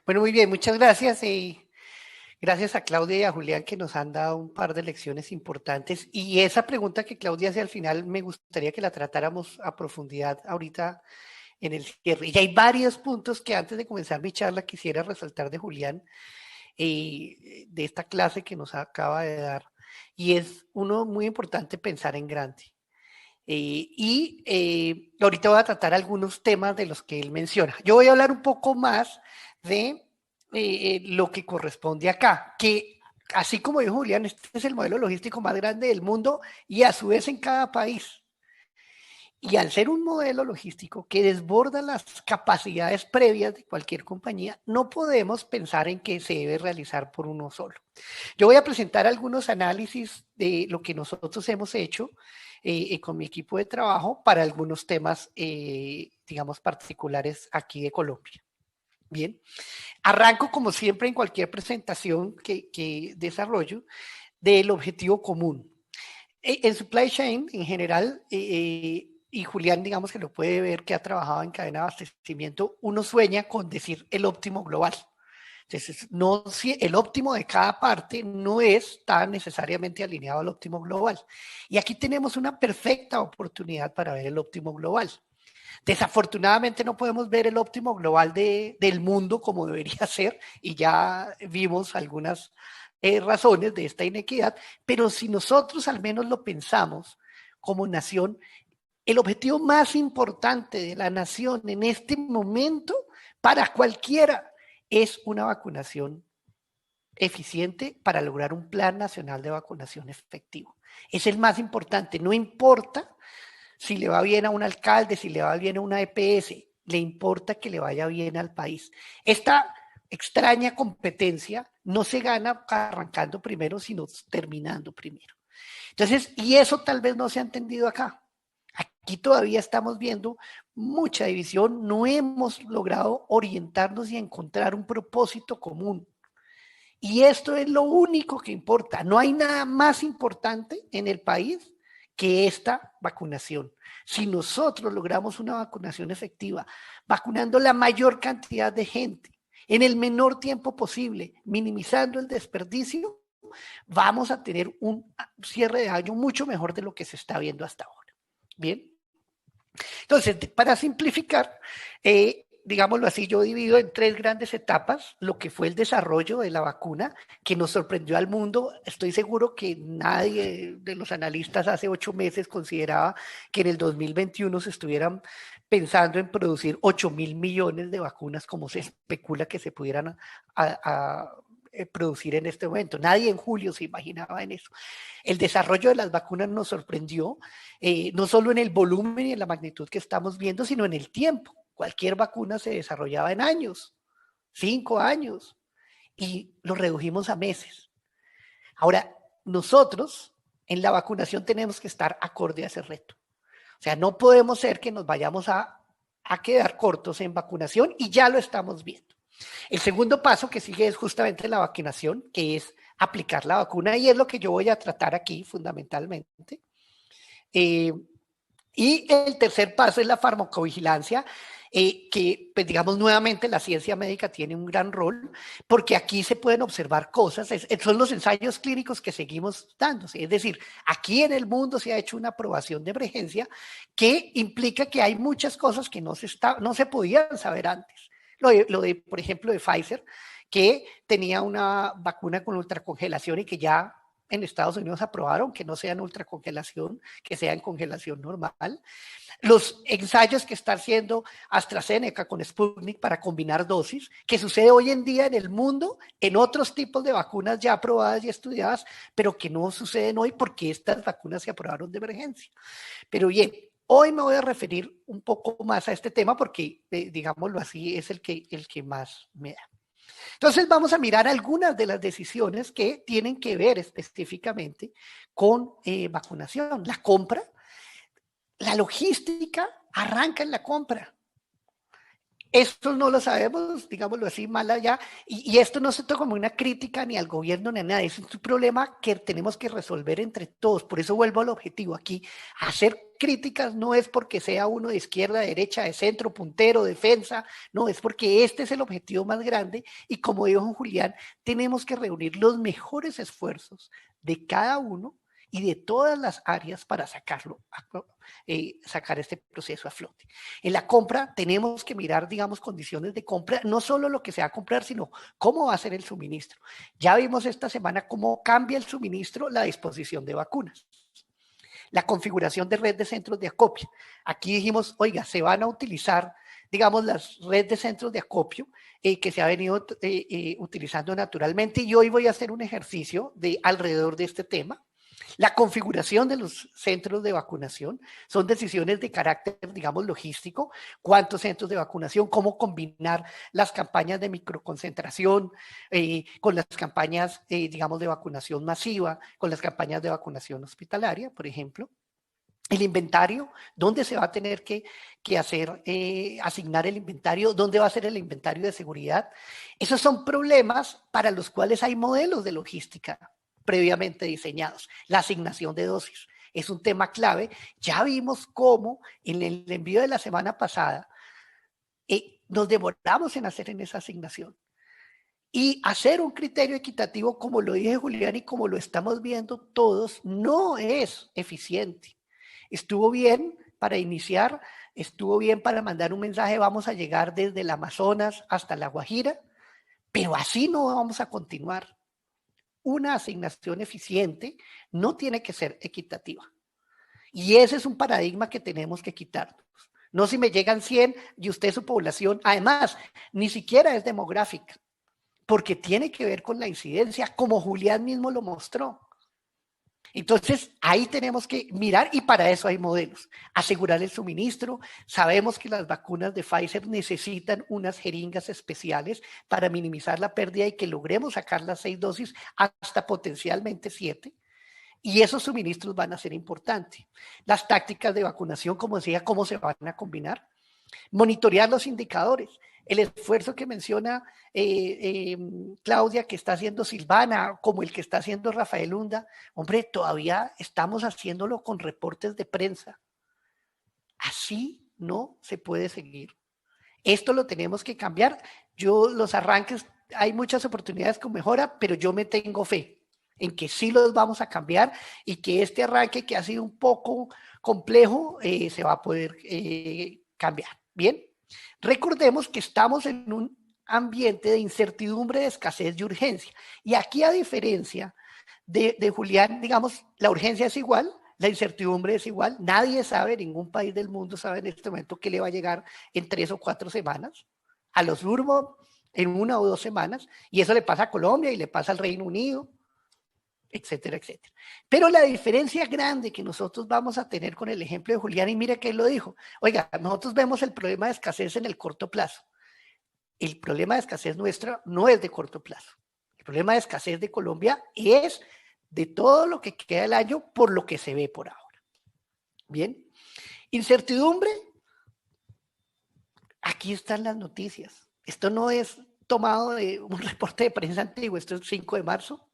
Bueno, muy bien, muchas gracias y gracias a Claudia y a Julián que nos han dado un par de lecciones importantes. Y esa pregunta que Claudia hace al final me gustaría que la tratáramos a profundidad ahorita en el cierre. Y hay varios puntos que antes de comenzar mi charla quisiera resaltar de Julián, de esta clase que nos acaba de dar. Y es uno muy importante pensar en grande. Ahorita voy a tratar algunos temas de los que él menciona. Yo voy a hablar un poco más de lo que corresponde acá, que así como dijo Julián, este es el modelo logístico más grande del mundo y a su vez en cada país. Y al ser un modelo logístico que desborda las capacidades previas de cualquier compañía, no podemos pensar en que se debe realizar por uno solo. Yo voy a presentar algunos análisis de lo que nosotros hemos hecho con mi equipo de trabajo para algunos temas, digamos, particulares aquí de Colombia. Bien, arranco como siempre en cualquier presentación que desarrollo del objetivo común. En supply chain en general, y Julián, digamos que lo puede ver que ha trabajado en cadena de abastecimiento, uno sueña con decir el óptimo global. Entonces, no, si el óptimo de cada parte no es tan necesariamente alineado al óptimo global. Y aquí tenemos una perfecta oportunidad para ver el óptimo global. Desafortunadamente no podemos ver el óptimo global del mundo como debería ser y ya vimos algunas razones de esta inequidad, pero si nosotros al menos lo pensamos como nación, el objetivo más importante de la nación en este momento para cualquiera es una vacunación eficiente para lograr un plan nacional de vacunación efectivo. Es el más importante, no importa si le va bien a un alcalde, si le va bien a una EPS, le importa que le vaya bien al país. Esta extraña competencia no se gana arrancando primero, sino terminando primero. Entonces, y eso tal vez no se ha entendido acá. Aquí todavía estamos viendo mucha división, no hemos logrado orientarnos y encontrar un propósito común. Y esto es lo único que importa. No hay nada más importante en el país que esta vacunación. Si nosotros logramos una vacunación efectiva, vacunando la mayor cantidad de gente en el menor tiempo posible, minimizando el desperdicio, vamos a tener un cierre de año mucho mejor de lo que se está viendo hasta ahora. Bien. Entonces, para simplificar, digámoslo así, yo divido en tres grandes etapas lo que fue el desarrollo de la vacuna, que nos sorprendió al mundo. Estoy seguro que nadie de los analistas hace 8 meses consideraba que en el 2021 se estuvieran pensando en producir 8.000 millones de vacunas como se especula que se pudieran producir en este momento. Nadie en julio se imaginaba en eso. El desarrollo de las vacunas nos sorprendió, no solo en el volumen y en la magnitud que estamos viendo, sino en el tiempo. Cualquier vacuna se desarrollaba en años, 5 años, y lo redujimos a meses. Ahora, nosotros en la vacunación tenemos que estar acorde a ese reto. O sea, no podemos ser que nos vayamos a quedar cortos en vacunación y ya lo estamos viendo. El segundo paso que sigue es justamente la vacunación, que es aplicar la vacuna y es lo que yo voy a tratar aquí fundamentalmente. Eh, y el tercer paso es la farmacovigilancia, que pues digamos nuevamente la ciencia médica tiene un gran rol porque aquí se pueden observar cosas, son los ensayos clínicos que seguimos dándose, es decir, aquí en el mundo se ha hecho una aprobación de emergencia que implica que hay muchas cosas que no se podían saber antes. Por ejemplo, de Pfizer, que tenía una vacuna con ultracongelación y que ya en Estados Unidos aprobaron que no sea en ultracongelación, que sea en congelación normal. Los ensayos que está haciendo AstraZeneca con Sputnik para combinar dosis, que sucede hoy en día en el mundo, en otros tipos de vacunas ya aprobadas y estudiadas, pero que no suceden hoy porque estas vacunas se aprobaron de emergencia. Pero bien, hoy me voy a referir un poco más a este tema porque, digámoslo así, es el que más me da. Entonces vamos a mirar algunas de las decisiones que tienen que ver específicamente con vacunación. La compra, la logística arranca en la compra. Esto no lo sabemos, digámoslo así, mal allá, y esto no se toma como una crítica ni al gobierno ni a nada, es un problema que tenemos que resolver entre todos, por eso vuelvo al objetivo aquí, hacer críticas no es porque sea uno de izquierda, derecha, de centro, puntero, defensa, no, es porque este es el objetivo más grande y como dijo Julián, tenemos que reunir los mejores esfuerzos de cada uno y de todas las áreas para sacar este proceso a flote. En la compra tenemos que mirar, digamos, condiciones de compra, no solo lo que se va a comprar, sino cómo va a ser el suministro. Ya vimos esta semana cómo cambia el suministro la disposición de vacunas. La configuración de red de centros de acopio. Aquí dijimos, oiga, se van a utilizar, digamos, las redes de centros de acopio que se ha venido utilizando naturalmente y hoy voy a hacer un ejercicio de alrededor de este tema. La configuración de los centros de vacunación son decisiones de carácter, digamos, logístico. ¿Cuántos centros de vacunación? ¿Cómo combinar las campañas de microconcentración con las campañas, digamos, de vacunación masiva, con las campañas de vacunación hospitalaria, por ejemplo? El inventario, ¿dónde se va a tener que hacer, asignar el inventario? ¿Dónde va a ser el inventario de seguridad? Esos son problemas para los cuales hay modelos de logística previamente diseñados. La asignación de dosis es un tema clave. Ya vimos cómo en el envío de la semana pasada nos demoramos en hacer en esa asignación. Y hacer un criterio equitativo, como lo dije Julián y como lo estamos viendo todos, no es eficiente. Estuvo bien para iniciar, estuvo bien para mandar un mensaje, vamos a llegar desde el Amazonas hasta La Guajira, pero así no vamos a continuar. Una asignación eficiente no tiene que ser equitativa. Y ese es un paradigma que tenemos que quitarnos. No si me llegan 100 y usted su población, además, ni siquiera es demográfica, porque tiene que ver con la incidencia, como Julián mismo lo mostró. Entonces, ahí tenemos que mirar y para eso hay modelos. Asegurar el suministro. Sabemos que las vacunas de Pfizer necesitan unas jeringas especiales para minimizar la pérdida y que logremos sacar las 6 dosis hasta potencialmente 7. Y esos suministros van a ser importantes. Las tácticas de vacunación, como decía, cómo se van a combinar. Monitorear los indicadores. El esfuerzo que menciona Claudia, que está haciendo Silvana, como el que está haciendo Rafael Hunda, hombre, todavía estamos haciéndolo con reportes de prensa. Así no se puede seguir. Esto lo tenemos que cambiar. Yo los arranques, hay muchas oportunidades con mejora, pero yo me tengo fe en que sí los vamos a cambiar y que este arranque que ha sido un poco complejo se va a poder cambiar. Bien, recordemos que estamos en un ambiente de incertidumbre, de escasez y urgencia. Y aquí, a diferencia de Julián, digamos, la urgencia es igual, la incertidumbre es igual, nadie sabe, ningún país del mundo sabe en este momento qué le va a llegar en 3 o 4 semanas, a los urbanos en 1 o 2 semanas, y eso le pasa a Colombia y le pasa al Reino Unido, etcétera, etcétera. Pero la diferencia grande que nosotros vamos a tener con el ejemplo de Julián, y mire que él lo dijo, oiga, nosotros vemos el problema de escasez en el corto plazo. El problema de escasez nuestra no es de corto plazo. El problema de escasez de Colombia es de todo lo que queda el año por lo que se ve por ahora. Bien, incertidumbre, aquí están las noticias. Esto no es tomado de un reporte de prensa antiguo, esto es 5 de marzo.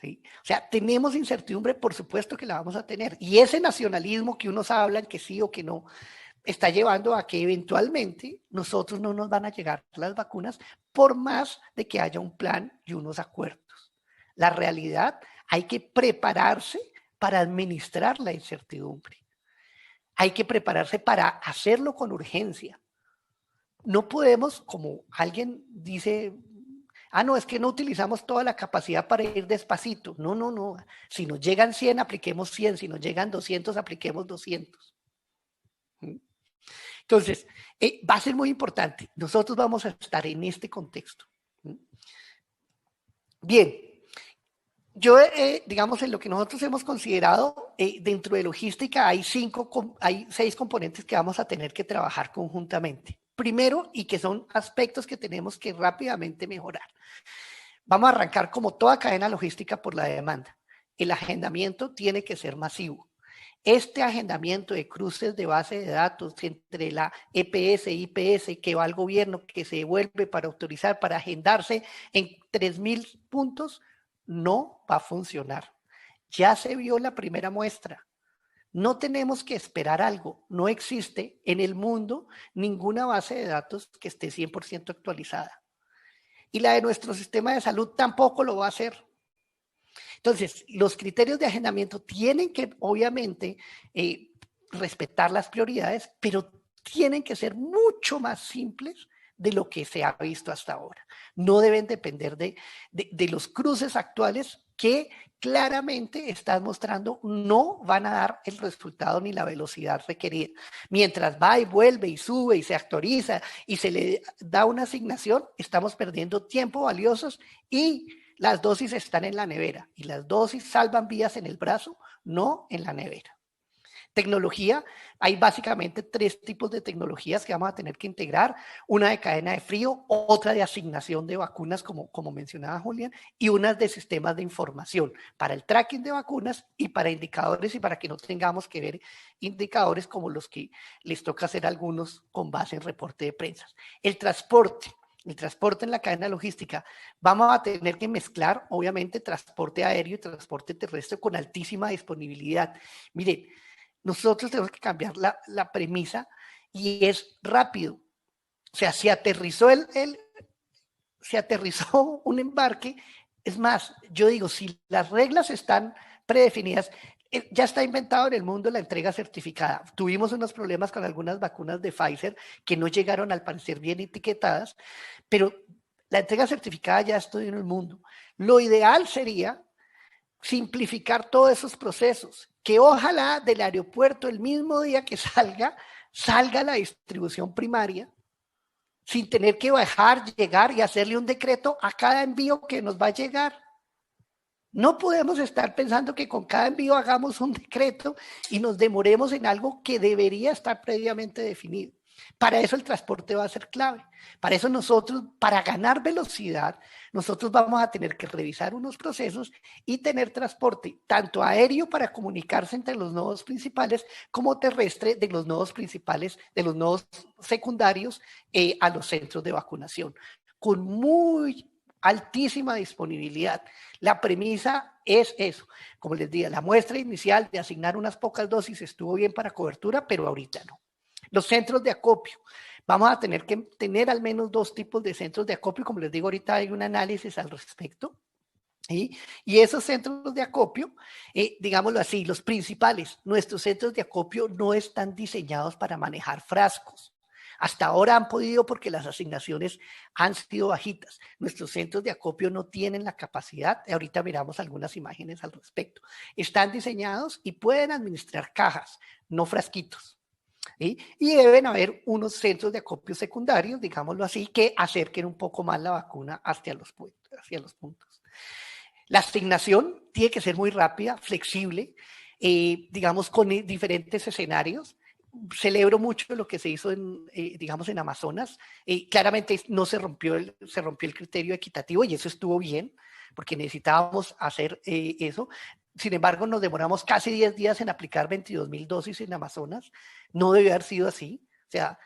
¿Sí? O sea, tenemos incertidumbre, por supuesto que la vamos a tener. Y ese nacionalismo que unos hablan que sí o que no, está llevando a que eventualmente nosotros no nos van a llegar las vacunas por más de que haya un plan y unos acuerdos. La realidad, hay que prepararse para administrar la incertidumbre. Hay que prepararse para hacerlo con urgencia. No podemos, como alguien dice, no, es que no utilizamos toda la capacidad para ir despacito. No, no, no. Si nos llegan 100, apliquemos 100. Si nos llegan 200, apliquemos 200. Entonces, va a ser muy importante. Nosotros vamos a estar en este contexto. Bien, yo, digamos, en lo que nosotros hemos considerado, dentro de logística hay 6 componentes que vamos a tener que trabajar conjuntamente. Primero, y que son aspectos que tenemos que rápidamente mejorar. Vamos a arrancar como toda cadena logística por la demanda. El agendamiento tiene que ser masivo. Este agendamiento de cruces de base de datos entre la EPS e IPS que va al gobierno, que se devuelve para autorizar, para agendarse en 3.000 puntos, no va a funcionar. Ya se vio la primera muestra. No tenemos que esperar algo. No existe en el mundo ninguna base de datos que esté 100% actualizada. Y la de nuestro sistema de salud tampoco lo va a hacer. Entonces, los criterios de agendamiento tienen que, obviamente, respetar las prioridades, pero tienen que ser mucho más simples de lo que se ha visto hasta ahora. No deben depender de los cruces actuales que claramente están mostrando no van a dar el resultado ni la velocidad requerida. Mientras va y vuelve y sube y se actualiza y se le da una asignación, estamos perdiendo tiempo valiosos y las dosis están en la nevera y las dosis salvan vidas en el brazo, no en la nevera. Tecnología, hay básicamente 3 tipos de tecnologías que vamos a tener que integrar, una de cadena de frío, otra de asignación de vacunas, como mencionaba Julián, y unas de sistemas de información para el tracking de vacunas y para indicadores y para que no tengamos que ver indicadores como los que les toca hacer a algunos con base en reporte de prensa. El transporte en la cadena logística, vamos a tener que mezclar, obviamente, transporte aéreo y transporte terrestre con altísima disponibilidad. Miren, nosotros tenemos que cambiar la premisa y es rápido. O sea, si aterrizó un embarque, es más, yo digo, si las reglas están predefinidas, ya está inventado en el mundo la entrega certificada. Tuvimos unos problemas con algunas vacunas de Pfizer que no llegaron al parecer bien etiquetadas, pero la entrega certificada ya está en el mundo. Lo ideal sería simplificar todos esos procesos, que ojalá del aeropuerto el mismo día que salga la distribución primaria, sin tener que bajar, llegar y hacerle un decreto a cada envío que nos va a llegar. No podemos estar pensando que con cada envío hagamos un decreto y nos demoremos en algo que debería estar previamente definido. Para eso el transporte va a ser clave. Para eso nosotros, para ganar velocidad, nosotros vamos a tener que revisar unos procesos y tener transporte tanto aéreo para comunicarse entre los nodos principales como terrestre de los nodos principales, de los nodos secundarios a los centros de vacunación. Con muy altísima disponibilidad. La premisa es eso. Como les dije, la muestra inicial de asignar unas pocas dosis estuvo bien para cobertura, pero ahorita no. Los centros de acopio. Vamos a tener que tener al menos 2 tipos de centros de acopio. Como les digo, ahorita hay un análisis al respecto. ¿Sí? Y esos centros de acopio, digámoslo así, los principales, nuestros centros de acopio no están diseñados para manejar frascos. Hasta ahora han podido porque las asignaciones han sido bajitas. Nuestros centros de acopio no tienen la capacidad, ahorita miramos algunas imágenes al respecto. Están diseñados y pueden administrar cajas, no frasquitos. ¿Sí? Y deben haber unos centros de acopio secundarios, digámoslo así, que acerquen un poco más la vacuna hacia los puntos. La asignación tiene que ser muy rápida, flexible, digamos, con diferentes escenarios. Celebro mucho lo que se hizo digamos, en Amazonas. Claramente no se rompió el criterio equitativo y eso estuvo bien, porque necesitábamos hacer eso. Sin embargo, nos demoramos casi 10 días en aplicar 22.000 dosis en Amazonas. No debió haber sido así. O sea,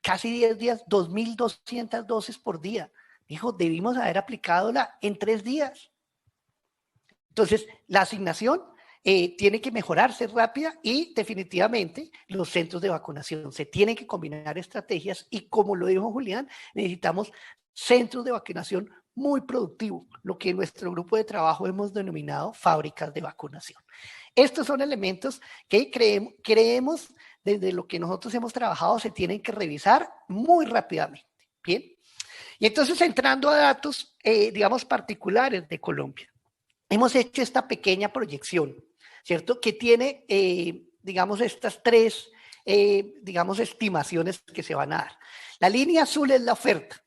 casi 10 días, 2.200 dosis por día. Dijo, debimos haber aplicado en 3 días. Entonces, la asignación tiene que mejorarse rápida y definitivamente los centros de vacunación. Se tienen que combinar estrategias y como lo dijo Julián, necesitamos centros de vacunación muy productivos, lo que en nuestro grupo de trabajo hemos denominado fábricas de vacunación. Estos son elementos que creemos desde lo que nosotros hemos trabajado se tienen que revisar muy rápidamente. Bien. Y entonces entrando a datos, digamos, particulares de Colombia. Hemos hecho esta pequeña proyección, ¿cierto? Que tiene, digamos, estas 3, digamos, estimaciones que se van a dar. La línea azul es la oferta,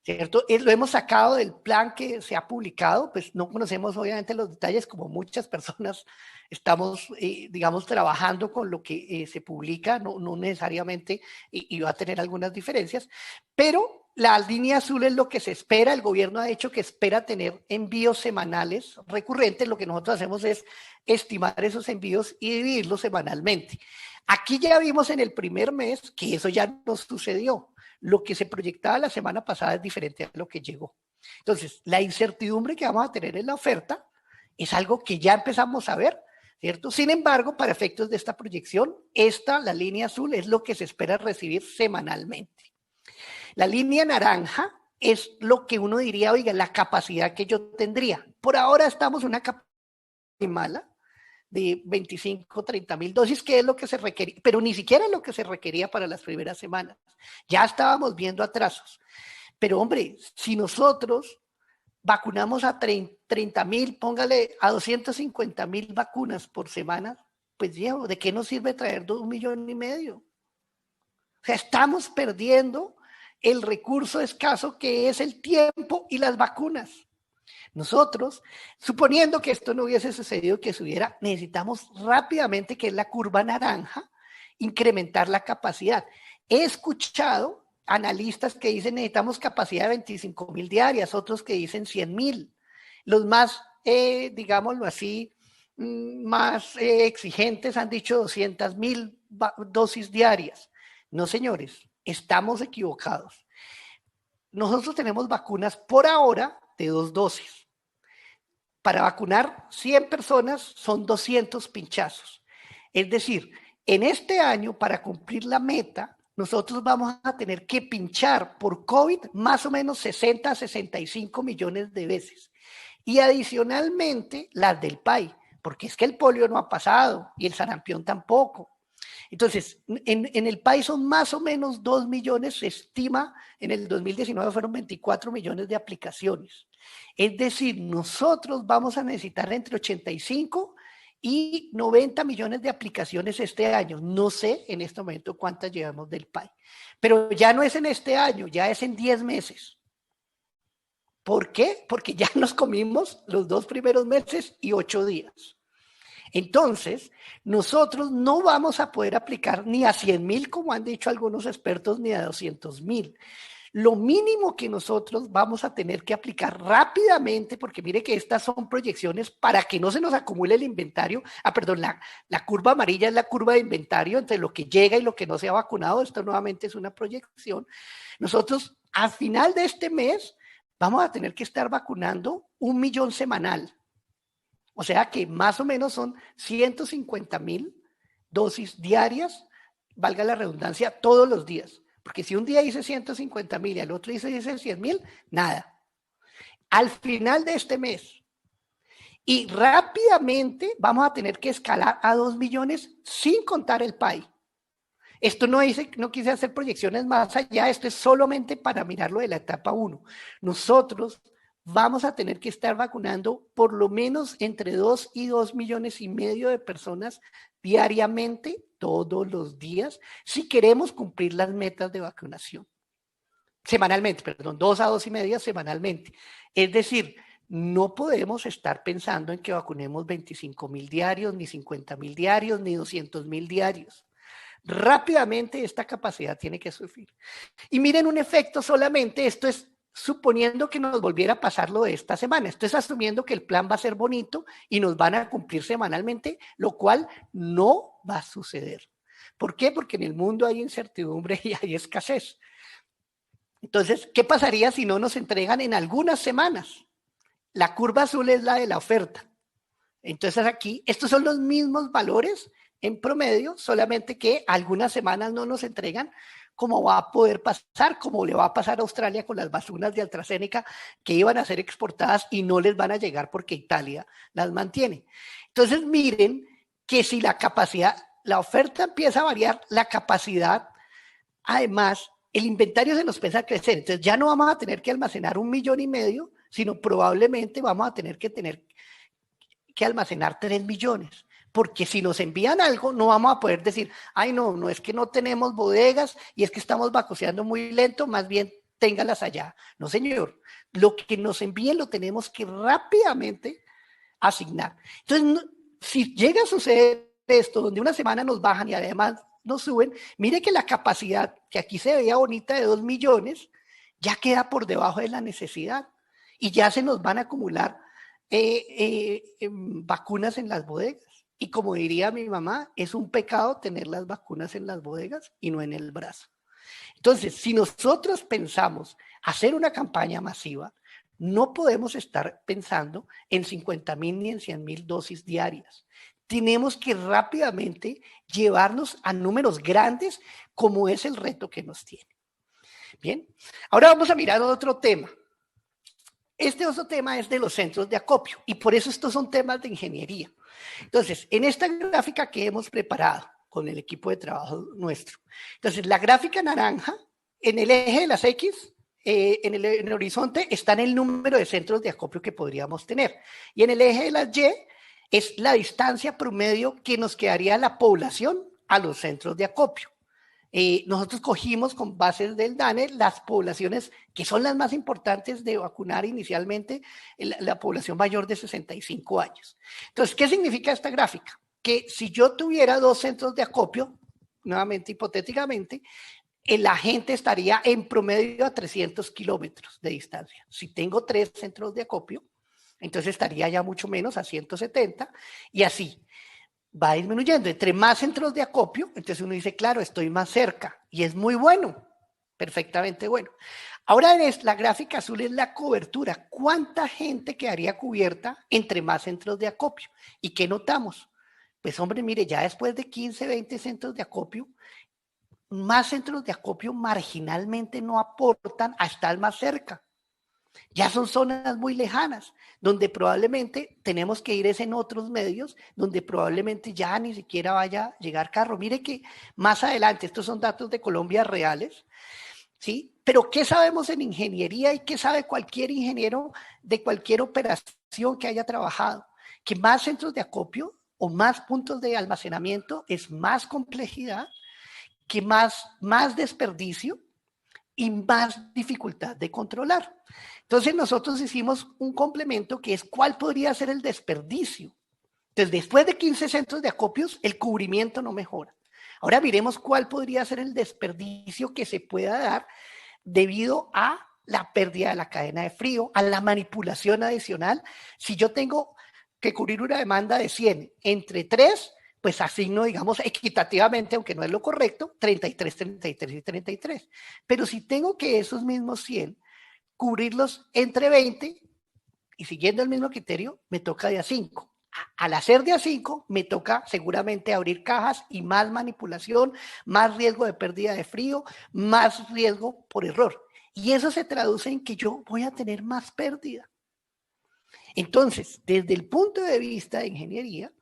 ¿cierto? Lo hemos sacado del plan que se ha publicado, pues no conocemos obviamente los detalles, como muchas personas estamos, digamos, trabajando con lo que se publica, no necesariamente, y va a tener algunas diferencias, pero La línea azul es lo que se espera, el gobierno ha dicho que espera tener envíos semanales recurrentes, lo que nosotros hacemos es estimar esos envíos y dividirlos semanalmente. Aquí ya vimos en el primer mes que eso ya no sucedió. Lo que se proyectaba la semana pasada es diferente a lo que llegó. Entonces, la incertidumbre que vamos a tener en la oferta es algo que ya empezamos a ver, ¿cierto? Sin embargo, para efectos de esta proyección, la línea azul, es lo que se espera recibir semanalmente. La línea naranja es lo que uno diría, oiga, la capacidad que yo tendría. Por ahora estamos en una capacidad muy mala de 25, 30 mil dosis, que es lo que se requería, pero ni siquiera lo que se requería para las primeras semanas. Ya estábamos viendo atrasos. Pero hombre, si nosotros vacunamos a 30 mil, póngale a 250 mil vacunas por semana, pues viejo, ¿de qué nos sirve traer 2,5 millones? O sea, estamos perdiendo el recurso escaso que es el tiempo y las vacunas. Nosotros, suponiendo que esto no hubiese sucedido, que subiera, necesitamos rápidamente, que es la curva naranja, incrementar la capacidad. He escuchado analistas que dicen necesitamos capacidad de 25 mil diarias, otros que dicen 100 mil. Los más, digámoslo así, más exigentes han dicho 200 mil dosis diarias. No, señores, estamos equivocados. Nosotros tenemos vacunas por ahora de 2 dosis. Para vacunar 100 personas son 200 pinchazos. Es decir, en este año, para cumplir la meta, nosotros vamos a tener que pinchar por COVID más o menos 60 a 65 millones de veces. Y adicionalmente las del PAI, porque es que el polio no ha pasado y el sarampión tampoco. Entonces, en el país son más o menos 2 millones, se estima, en el 2019 fueron 24 millones de aplicaciones. Es decir, nosotros vamos a necesitar entre 85 y 90 millones de aplicaciones este año. No sé en este momento cuántas llevamos del PAI, pero ya no es en este año, ya es en 10 meses. ¿Por qué? Porque ya nos comimos los 2 primeros meses y 8 días. Entonces, nosotros no vamos a poder aplicar ni a 100 mil, como han dicho algunos expertos, ni a 200 mil. Lo mínimo que nosotros vamos a tener que aplicar rápidamente, porque mire que estas son proyecciones para que no se nos acumule el inventario. Perdón, la curva amarilla es la curva de inventario entre lo que llega y lo que no se ha vacunado. Esto nuevamente es una proyección. Nosotros, al final de este mes, vamos a tener que estar vacunando 1 millón semanal. O sea que más o menos son 150 mil dosis diarias, valga la redundancia, todos los días. Porque si un día dice 150 mil y al otro dice 100 mil, nada. Al final de este mes. Y rápidamente vamos a tener que escalar a 2 millones sin contar el PAI. Esto no quise hacer proyecciones más allá, esto es solamente para mirarlo de la etapa 1. Nosotros vamos a tener que estar vacunando por lo menos entre 2 y 2,5 millones de personas diariamente, todos los días, si queremos cumplir las metas de vacunación. Semanalmente, perdón, 2 a 2,5 semanalmente. Es decir, no podemos estar pensando en que vacunemos 25 mil diarios, ni 50 mil diarios, ni 200 mil diarios. Rápidamente esta capacidad tiene que sufrir. Y miren un efecto solamente, esto es suponiendo que nos volviera a pasar lo de esta semana. Esto es asumiendo que el plan va a ser bonito y nos van a cumplir semanalmente, lo cual no va a suceder. ¿Por qué? Porque en el mundo hay incertidumbre y hay escasez. Entonces, ¿qué pasaría si no nos entregan en algunas semanas? La curva azul es la de la oferta. Entonces aquí, estos son los mismos valores en promedio, solamente que algunas semanas no nos entregan, como va a poder pasar, como le va a pasar a Australia con las vacunas de AstraZeneca que iban a ser exportadas y no les van a llegar porque Italia las mantiene. Entonces miren que si la capacidad, la oferta empieza a variar, la capacidad, además, el inventario se nos empieza a crecer. Entonces ya no vamos a tener que almacenar 1,5 millones, sino probablemente vamos a tener que almacenar 3 millones. Porque si nos envían algo, no vamos a poder decir, ay, no es que no tenemos bodegas y es que estamos vacuseando muy lento, más bien téngalas allá. No, señor, lo que nos envíen lo tenemos que rápidamente asignar. Entonces, si llega a suceder esto, donde una semana nos bajan y además nos suben, mire que la capacidad, que aquí se veía bonita de 2 millones, ya queda por debajo de la necesidad y ya se nos van a acumular vacunas en las bodegas. Y como diría mi mamá, es un pecado tener las vacunas en las bodegas y no en el brazo. Entonces, si nosotros pensamos hacer una campaña masiva, no podemos estar pensando en 50,000 ni en 100,000 dosis diarias. Tenemos que rápidamente llevarnos a números grandes, como es el reto que nos tiene. Bien, ahora vamos a mirar otro tema. Este otro tema es de los centros de acopio y por eso estos son temas de ingeniería. Entonces, en esta gráfica que hemos preparado con el equipo de trabajo nuestro, entonces la gráfica naranja, en el eje de las X, en el horizonte, está en el número de centros de acopio que podríamos tener. Y en el eje de las Y es la distancia promedio que nos quedaría la población a los centros de acopio. Nosotros cogimos con bases del DANE las poblaciones que son las más importantes de vacunar inicialmente, la población mayor de 65 años. Entonces, ¿qué significa esta gráfica? Que si yo tuviera 2 centros de acopio, nuevamente hipotéticamente, la gente estaría en promedio a 300 kilómetros de distancia. Si tengo 3 centros de acopio, entonces estaría ya mucho menos, a 170, y así va disminuyendo. Entre más centros de acopio, entonces uno dice, claro, estoy más cerca, y es muy bueno, perfectamente bueno. Ahora la gráfica azul es la cobertura. ¿Cuánta gente quedaría cubierta entre más centros de acopio? ¿Y qué notamos? Pues hombre, mire, ya después de 15, 20 centros de acopio, más centros de acopio marginalmente no aportan a estar más cerca. Ya son zonas muy lejanas, donde probablemente tenemos que ir en otros medios, donde probablemente ya ni siquiera vaya a llegar carro. Mire que más adelante, estos son datos de Colombia reales, ¿sí? Pero ¿qué sabemos en ingeniería y qué sabe cualquier ingeniero de cualquier operación que haya trabajado? Que más centros de acopio o más puntos de almacenamiento es más complejidad, que más desperdicio y más dificultad de controlar. Entonces nosotros hicimos un complemento que es cuál podría ser el desperdicio. Entonces, después de 15 centros de acopios, el cubrimiento no mejora. Ahora miremos cuál podría ser el desperdicio que se pueda dar debido a la pérdida de la cadena de frío, a la manipulación adicional. Si yo tengo que cubrir una demanda de 100 entre 3, pues asigno, digamos, equitativamente, aunque no es lo correcto, 33, 33 y 33. Pero si tengo que esos mismos 100 cubrirlos entre 20 y siguiendo el mismo criterio, me toca de a 5. Al hacer de a 5, me toca seguramente abrir cajas y más manipulación, más riesgo de pérdida de frío, más riesgo por error. Y eso se traduce en que yo voy a tener más pérdida. Entonces, desde el punto de vista de ingeniería,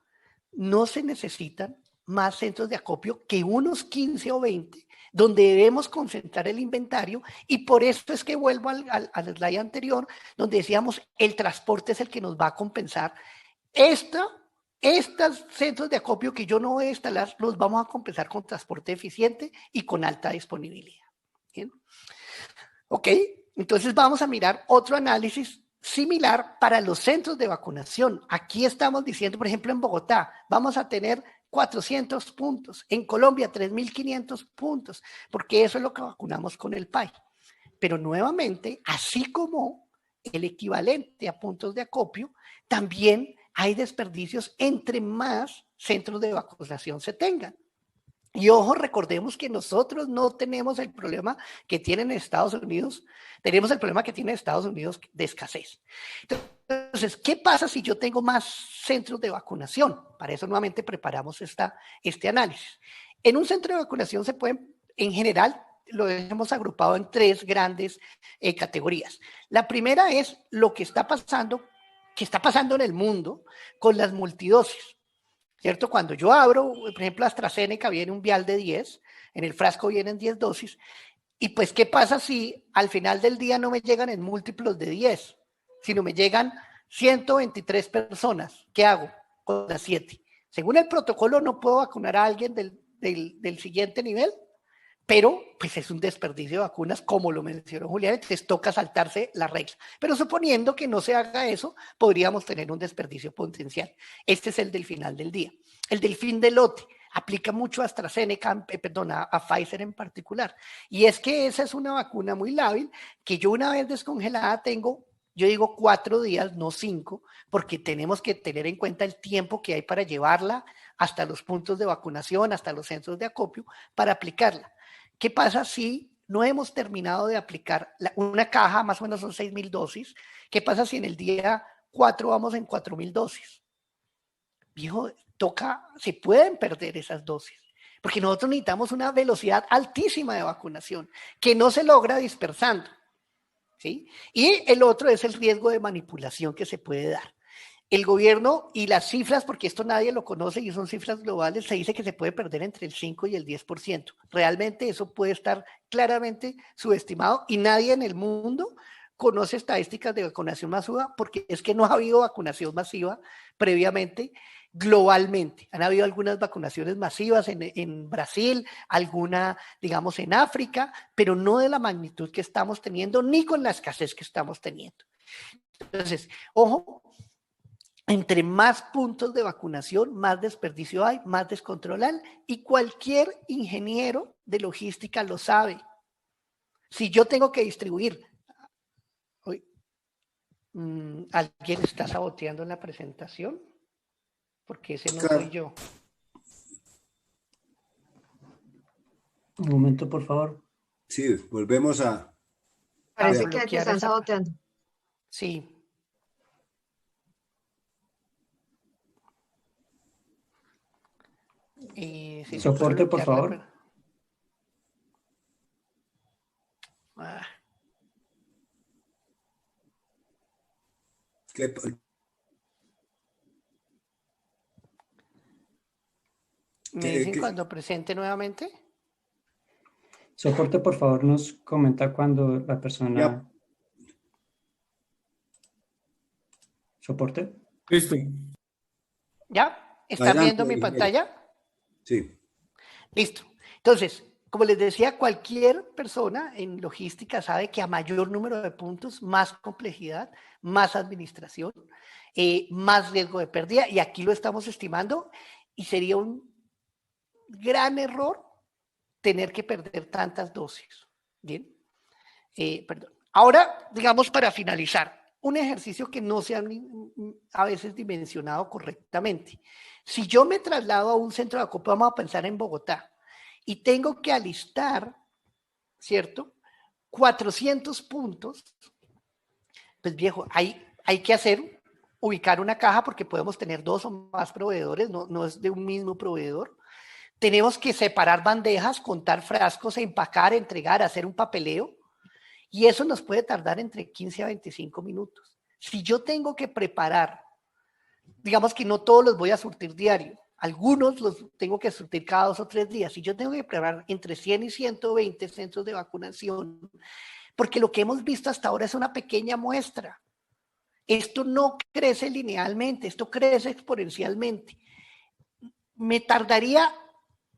no se necesitan más centros de acopio que unos 15 o 20, donde debemos concentrar el inventario, y por eso es que vuelvo al slide anterior, donde decíamos el transporte es el que nos va a compensar. Estos centros de acopio que yo no voy a instalar, los vamos a compensar con transporte eficiente y con alta disponibilidad. ¿Bien? Ok, entonces vamos a mirar otro análisis similar para los centros de vacunación. Aquí estamos diciendo, por ejemplo, en Bogotá, vamos a tener 400 puntos, en Colombia 3.500 puntos, porque eso es lo que vacunamos con el PAI. Pero nuevamente, así como el equivalente a puntos de acopio, también hay desperdicios entre más centros de vacunación se tengan. Y ojo, recordemos que nosotros no tenemos el problema que tienen Estados Unidos, tenemos el problema que tiene Estados Unidos de escasez. Entonces, ¿qué pasa si yo tengo más centros de vacunación? Para eso nuevamente preparamos este análisis. En un centro de vacunación se pueden, en general, lo hemos agrupado en 3 grandes categorías. La primera es lo que está pasando en el mundo con las multidosis. ¿Cierto? Cuando yo abro, por ejemplo, AstraZeneca viene un vial de 10, en el frasco vienen 10 dosis, y pues, ¿qué pasa si al final del día no me llegan en múltiplos de 10, sino me llegan 123 personas? ¿Qué hago con las 7? Según el protocolo no puedo vacunar a alguien del siguiente nivel, pero pues es un desperdicio de vacunas, como lo mencionó Julián, entonces toca saltarse la regla. Pero suponiendo que no se haga eso, podríamos tener un desperdicio potencial. Este es el del final del día. El del fin del lote. aplica mucho a AstraZeneca, perdón, a Pfizer en particular. Y es que esa es una vacuna muy lábil que yo una vez descongelada tengo, yo digo 4 días, no 5, porque tenemos que tener en cuenta el tiempo que hay para llevarla hasta los puntos de vacunación, hasta los centros de acopio, para aplicarla. ¿Qué pasa si no hemos terminado de aplicar una caja, más o menos son 6.000 dosis? ¿Qué pasa si en el día 4 vamos en 4.000 dosis? Viejo, se pueden perder esas dosis, porque nosotros necesitamos una velocidad altísima de vacunación que no se logra dispersando, ¿sí? Y el otro es el riesgo de manipulación que se puede dar. El gobierno y las cifras, porque esto nadie lo conoce y son cifras globales, se dice que se puede perder entre el 5 y el 10%. Realmente eso puede estar claramente subestimado y nadie en el mundo conoce estadísticas de vacunación masiva porque es que no ha habido vacunación masiva previamente globalmente. Han habido algunas vacunaciones masivas en Brasil, alguna, digamos, en África, pero no de la magnitud que estamos teniendo ni con la escasez que estamos teniendo. Entonces, ojo, entre más puntos de vacunación, más desperdicio hay, más descontrol hay, y cualquier ingeniero de logística lo sabe. Si yo tengo que distribuir, ¿alguien está saboteando en la presentación? Porque ese no soy yo. Un momento, por favor. Sí, volvemos a... Parece que te están saboteando. Sí. Sí, soporte, por favor. ¿Me dicen cuando presente nuevamente? Soporte, por favor, nos comenta cuando la persona... Ya. ¿Soporte? Listo. ¿Ya? ¿Están viendo mi pantalla? Sí. Listo. Entonces, como les decía, cualquier persona en logística sabe que a mayor número de puntos, más complejidad, más administración, más riesgo de pérdida, y aquí lo estamos estimando, y sería un gran error tener que perder tantas dosis. Bien. Perdón. Ahora, digamos, para finalizar, un ejercicio que no se ha a veces dimensionado correctamente. Si yo me traslado a un centro de acopio, vamos a pensar en Bogotá, y tengo que alistar, ¿cierto? 400 puntos, pues viejo, hay que ubicar una caja porque podemos tener 2 o más proveedores, no es de un mismo proveedor. Tenemos que separar bandejas, contar frascos, empacar, entregar, hacer un papeleo. Y eso nos puede tardar entre 15 a 25 minutos. Si yo tengo que preparar, digamos que no todos los voy a surtir diario, algunos los tengo que surtir cada 2 o 3 días. Si yo tengo que preparar entre 100 y 120 centros de vacunación, porque lo que hemos visto hasta ahora es una pequeña muestra. Esto no crece linealmente, esto crece exponencialmente. Me tardaría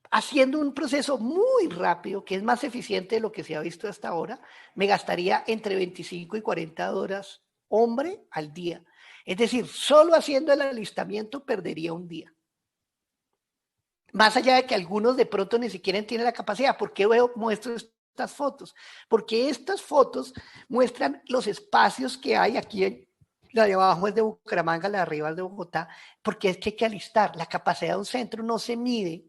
haciendo un proceso muy rápido, que es más eficiente de lo que se ha visto hasta ahora, me gastaría entre 25 y 40 horas hombre al día. Es decir, solo haciendo el alistamiento perdería un día. Más allá de que algunos de pronto ni siquiera tienen la capacidad. ¿Por qué muestro estas fotos? Porque estas fotos muestran los espacios que hay aquí. La de abajo es de Bucaramanga, la de arriba es de Bogotá, porque es que hay que alistar. La capacidad de un centro no se mide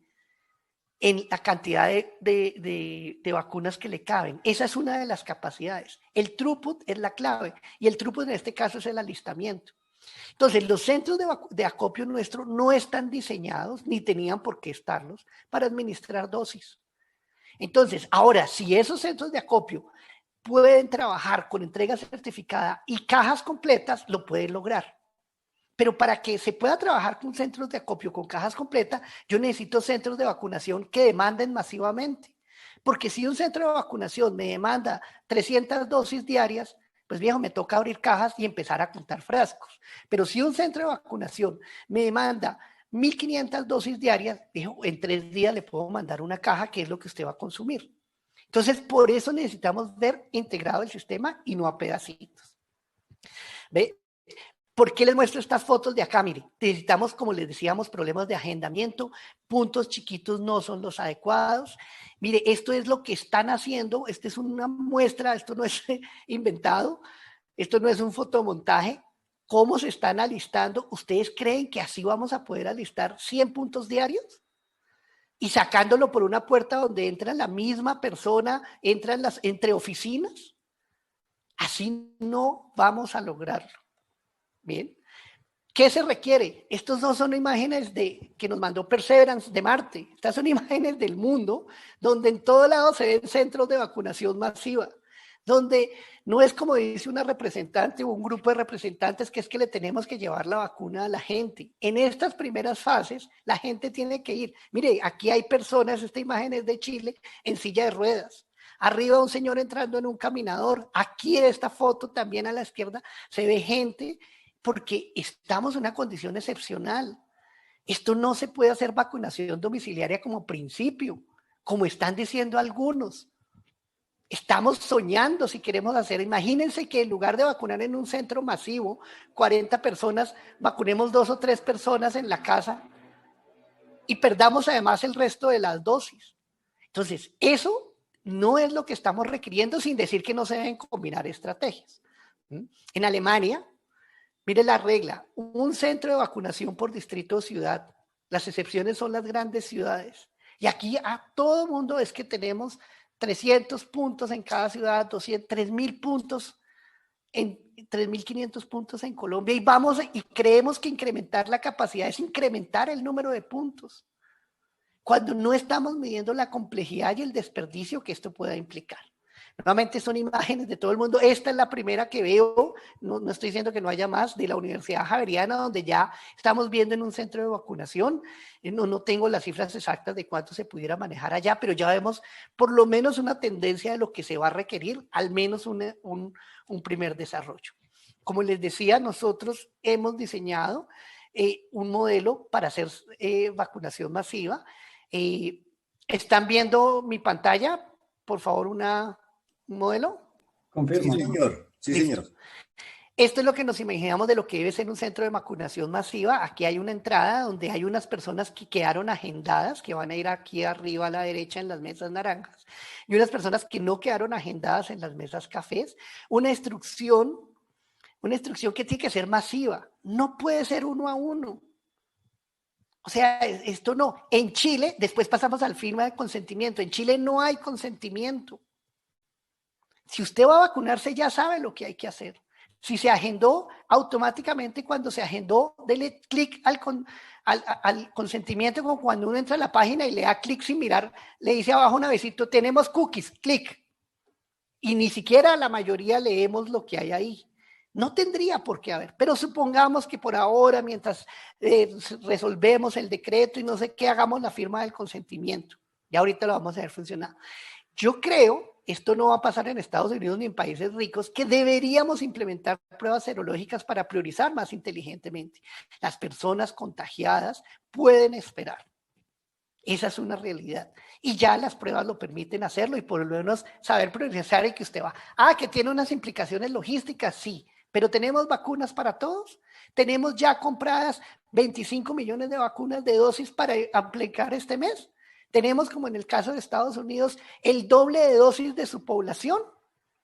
en la cantidad de vacunas que le caben. Esa es una de las capacidades. El throughput es la clave y el throughput en este caso es el alistamiento. Entonces, los centros de acopio nuestro no están diseñados, ni tenían por qué estarlos, para administrar dosis. Entonces, ahora, si esos centros de acopio pueden trabajar con entrega certificada y cajas completas, lo pueden lograr. Pero para que se pueda trabajar con centros de acopio, con cajas completas, yo necesito centros de vacunación que demanden masivamente. Porque si un centro de vacunación me demanda 300 dosis diarias, pues viejo, me toca abrir cajas y empezar a contar frascos. Pero si un centro de vacunación me demanda 1.500 dosis diarias, viejo, en 3 días le puedo mandar una caja, que es lo que usted va a consumir. Entonces, por eso necesitamos ver integrado el sistema y no a pedacitos. ¿Ve? ¿Por qué les muestro estas fotos de acá? Mire, necesitamos, como les decíamos, problemas de agendamiento, puntos chiquitos no son los adecuados. Mire, esto es lo que están haciendo, esta es una muestra, esto no es inventado, esto no es un fotomontaje. ¿Cómo se están alistando? ¿Ustedes creen que así vamos a poder alistar 100 puntos diarios? Y sacándolo por una puerta donde entra la misma persona, entran entre oficinas. Así no vamos a lograrlo. Bien. ¿Qué se requiere? Estos no son imágenes que nos mandó Perseverance de Marte. Estas son imágenes del mundo donde en todo lado se ven centros de vacunación masiva, donde no es como dice una representante o un grupo de representantes que es que le tenemos que llevar la vacuna a la gente. En estas primeras fases, la gente tiene que ir. Mire, aquí hay personas, esta imagen es de Chile, en silla de ruedas. Arriba un señor entrando en un caminador. Aquí en esta foto también a la izquierda se ve gente porque estamos en una condición excepcional. Esto no se puede hacer vacunación domiciliaria como principio, como están diciendo algunos. Estamos soñando si queremos hacer. Imagínense que en lugar de vacunar en un centro masivo, 40 personas, vacunemos 2 o 3 personas en la casa y perdamos además el resto de las dosis. Entonces, eso no es lo que estamos requiriendo, sin decir que no se deben combinar estrategias. En Alemania, mire la regla, un centro de vacunación por distrito o ciudad. Las excepciones son las grandes ciudades. Y aquí a todo mundo es que tenemos 300 puntos en cada ciudad, 200, 3.000 puntos, 3.500 puntos en Colombia. Y vamos y creemos que incrementar la capacidad es incrementar el número de puntos, cuando no estamos midiendo la complejidad y el desperdicio que esto pueda implicar. Nuevamente son imágenes de todo el mundo. Esta es la primera que veo, no estoy diciendo que no haya más, de la Universidad Javeriana, donde ya estamos viendo en un centro de vacunación. No tengo las cifras exactas de cuánto se pudiera manejar allá, pero ya vemos por lo menos una tendencia de lo que se va a requerir, al menos un primer desarrollo. Como les decía, nosotros hemos diseñado un modelo para hacer vacunación masiva. ¿Están viendo mi pantalla? Por favor, un modelo. Confirmo. Sí, señor. Sí, Listo. señor. Esto es lo que nos imaginamos de lo que debe ser un centro de vacunación masiva. Aquí hay una entrada donde hay unas personas que quedaron agendadas, que van a ir aquí arriba a la derecha en las mesas naranjas, y unas personas que no quedaron agendadas en las mesas cafés. Una instrucción que tiene que ser masiva. No puede ser 1 a 1. O sea, esto no. En Chile, después pasamos al firma de consentimiento. En Chile no hay consentimiento. Si usted va a vacunarse, ya sabe lo que hay que hacer. Si se agendó, automáticamente cuando se agendó, dele clic al consentimiento, como cuando uno entra a la página y le da clic sin mirar, le dice abajo una besito, tenemos cookies, clic. Y ni siquiera la mayoría leemos lo que hay ahí. No tendría por qué haber, pero supongamos que por ahora, mientras resolvemos el decreto y no sé qué, hagamos la firma del consentimiento. Y ahorita lo vamos a ver funcionar. Yo creo, esto no va a pasar en Estados Unidos ni en países ricos, que deberíamos implementar pruebas serológicas para priorizar más inteligentemente. Las personas contagiadas pueden esperar. Esa es una realidad. Y ya las pruebas lo permiten hacerlo y por lo menos saber priorizar y que usted va. Que tiene unas implicaciones logísticas, sí. Pero tenemos vacunas para todos. Tenemos ya compradas 25 millones de vacunas de dosis para aplicar este mes. Tenemos, como en el caso de Estados Unidos, el doble de dosis de su población.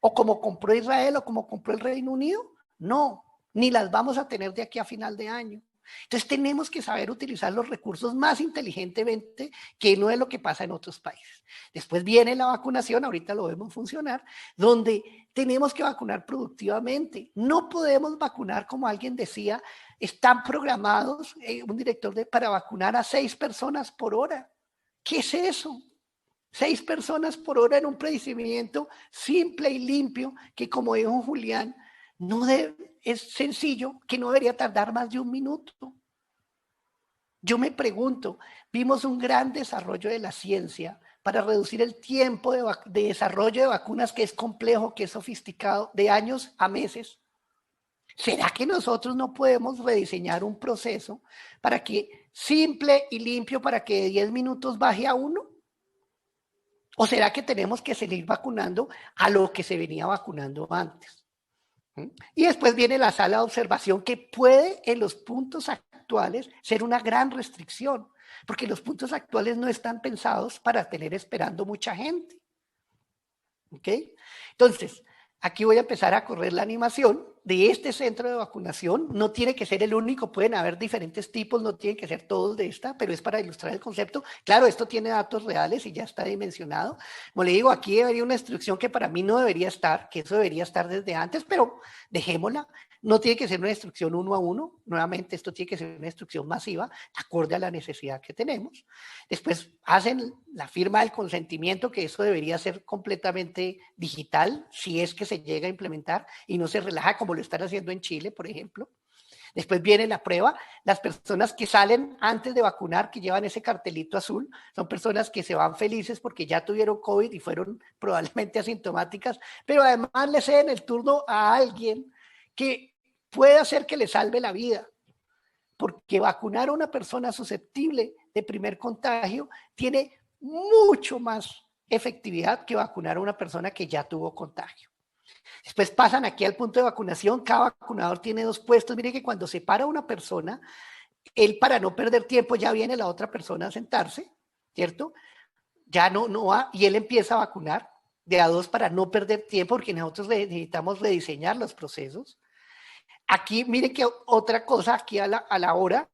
O como compró Israel o como compró el Reino Unido. No, ni las vamos a tener de aquí a final de año. Entonces tenemos que saber utilizar los recursos más inteligentemente, que no es lo que pasa en otros países. Después viene la vacunación, ahorita lo vemos funcionar, donde tenemos que vacunar productivamente. No podemos vacunar, como alguien decía, están programados, un director para vacunar a 6 personas por hora. ¿Qué es eso? 6 personas por hora en un procedimiento simple y limpio que, como dijo Julián, es sencillo, que no debería tardar más de 1 minuto. Yo me pregunto, vimos un gran desarrollo de la ciencia para reducir el tiempo de desarrollo de vacunas, que es complejo, que es sofisticado, de años a meses. ¿Será que nosotros no podemos rediseñar un proceso para que simple y limpio, para que de 10 minutos baje a 1? ¿O será que tenemos que seguir vacunando a lo que se venía vacunando antes? Y después viene la sala de observación, que puede en los puntos actuales ser una gran restricción, porque los puntos actuales no están pensados para tener esperando mucha gente. ¿Ok? Entonces, aquí voy a empezar a correr la animación de este centro de vacunación. No tiene que ser el único, pueden haber diferentes tipos, no tienen que ser todos de esta, pero es para ilustrar el concepto. Claro, esto tiene datos reales y ya está dimensionado. Como le digo, aquí debería una instrucción que para mí no debería estar, que eso debería estar desde antes, pero dejémosla. No tiene que ser una instrucción 1 a 1. Nuevamente, esto tiene que ser una instrucción masiva, acorde a la necesidad que tenemos. Después hacen la firma del consentimiento, que eso debería ser completamente digital, si es que se llega a implementar y no se relaja como lo están haciendo en Chile, por ejemplo. Después viene la prueba. Las personas que salen antes de vacunar, que llevan ese cartelito azul, son personas que se van felices porque ya tuvieron COVID y fueron probablemente asintomáticas, pero además le ceden el turno a alguien que puede hacer que le salve la vida, porque vacunar a una persona susceptible de primer contagio tiene mucho más efectividad que vacunar a una persona que ya tuvo contagio. Después pasan aquí al punto de vacunación. Cada vacunador tiene 2 puestos. Mire que cuando se para una persona, él, para no perder tiempo, ya viene la otra persona a sentarse, ¿cierto? Ya no va, y él empieza a vacunar de a 2 para no perder tiempo, porque nosotros necesitamos rediseñar los procesos. Aquí, mire que otra cosa, aquí a la hora,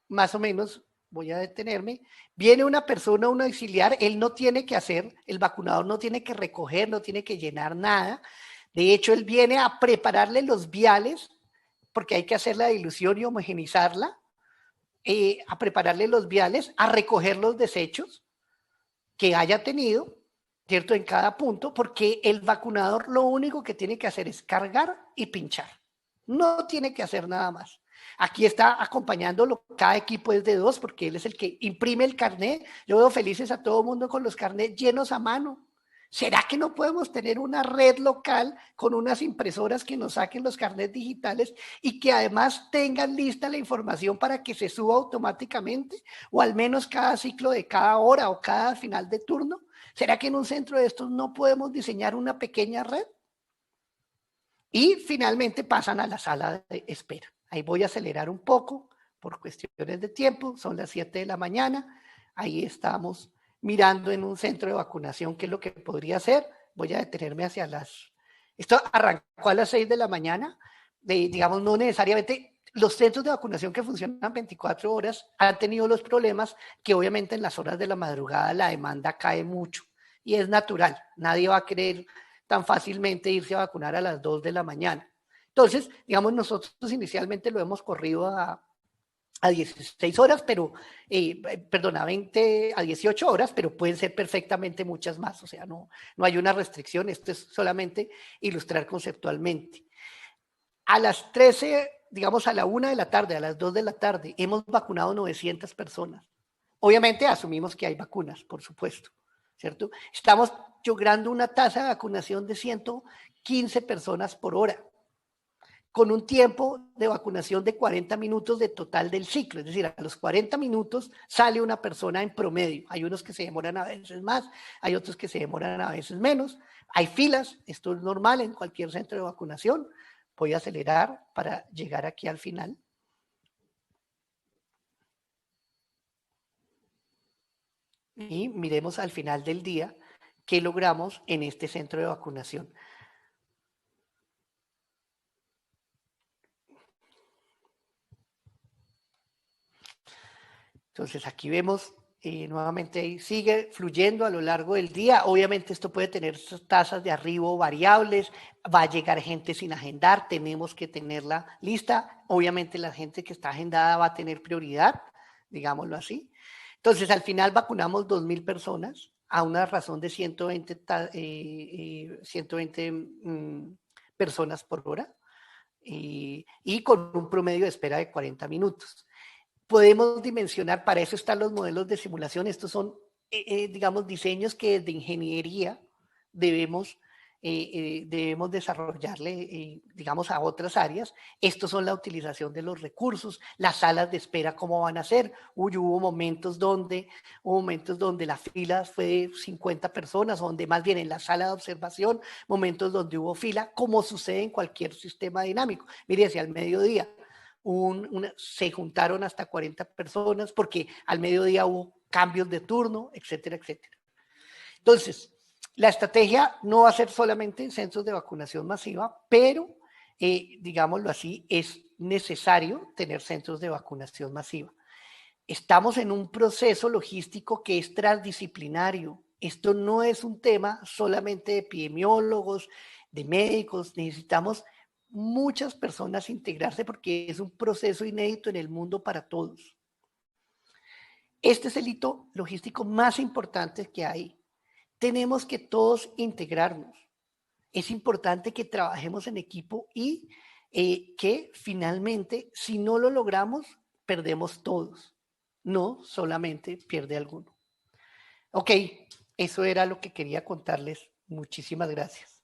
más o menos, voy a detenerme, viene una persona, un auxiliar, él no tiene que hacer, el vacunador no tiene que recoger, no tiene que llenar nada. De hecho, él viene a prepararle los viales, porque hay que hacer la dilución y homogenizarla, a prepararle los viales, a recoger los desechos que haya tenido, ¿cierto? En cada punto, porque el vacunador lo único que tiene que hacer es cargar y pinchar. No tiene que hacer nada más. Aquí está acompañándolo, cada equipo es de 2, porque él es el que imprime el carnet. Yo veo felices a todo el mundo con los carnets llenos a mano. ¿Será que no podemos tener una red local con unas impresoras que nos saquen los carnets digitales y que además tengan lista la información para que se suba automáticamente, o al menos cada ciclo de cada hora o cada final de turno? ¿Será que en un centro de estos no podemos diseñar una pequeña red? Y finalmente pasan a la sala de espera. Ahí voy a acelerar un poco por cuestiones de tiempo. Son las 7 de la mañana. Ahí estamos mirando en un centro de vacunación qué es lo que podría hacer. Voy a detenerme hacia las... Esto arrancó a las 6 de la mañana. Digamos, no necesariamente... Los centros de vacunación que funcionan 24 horas han tenido los problemas que obviamente en las horas de la madrugada la demanda cae mucho. Y es natural. Nadie va a querer tan fácilmente irse a vacunar a las 2 de la mañana. Entonces, digamos, nosotros inicialmente lo hemos corrido a 16 horas, pero, a 18 horas, pero pueden ser perfectamente muchas más. O sea, no hay una restricción. Esto es solamente ilustrar conceptualmente. A las 13, digamos, a la 1 de la tarde, a las 2 de la tarde, hemos vacunado 900 personas. Obviamente asumimos que hay vacunas, por supuesto, ¿cierto? Estamos logrando una tasa de vacunación de 115 personas por hora, con un tiempo de vacunación de 40 minutos de total del ciclo. Es decir, a los 40 minutos sale una persona en promedio. Hay unos que se demoran a veces más, hay otros que se demoran a veces menos. Hay filas, esto es normal en cualquier centro de vacunación. Voy a acelerar para llegar aquí al final. Y miremos al final del día qué logramos en este centro de vacunación. Entonces aquí vemos nuevamente sigue fluyendo a lo largo del día. Obviamente esto puede tener tasas de arribo variables, va a llegar gente sin agendar, tenemos que tenerla lista. Obviamente la gente que está agendada va a tener prioridad, digámoslo así. Entonces al final vacunamos 2,000 personas a una razón de 120 personas por hora y con un promedio de espera de 40 minutos. Podemos dimensionar, para eso están los modelos de simulación. Estos son, digamos, diseños que desde ingeniería debemos debemos desarrollarle, digamos, a otras áreas. Estos son la utilización de los recursos, las salas de espera, cómo van a ser. Hubo momentos donde la fila fue de 50 personas, donde más bien en la sala de observación, momentos donde hubo fila, como sucede en cualquier sistema dinámico. Mire, si al mediodía se juntaron hasta 40 personas porque al mediodía hubo cambios de turno, etcétera, etcétera. Entonces, la estrategia no va a ser solamente centros de vacunación masiva, pero, digámoslo así, es necesario tener centros de vacunación masiva. Estamos en un proceso logístico que es transdisciplinario. Esto no es un tema solamente de epidemiólogos, de médicos. Necesitamos muchas personas integrarse porque es un proceso inédito en el mundo para todos. Este es el hito logístico más importante que hay. Tenemos que todos integrarnos. Es importante que trabajemos en equipo y que finalmente, si no lo logramos, perdemos todos. No solamente pierde alguno. Ok, eso era lo que quería contarles. Muchísimas gracias.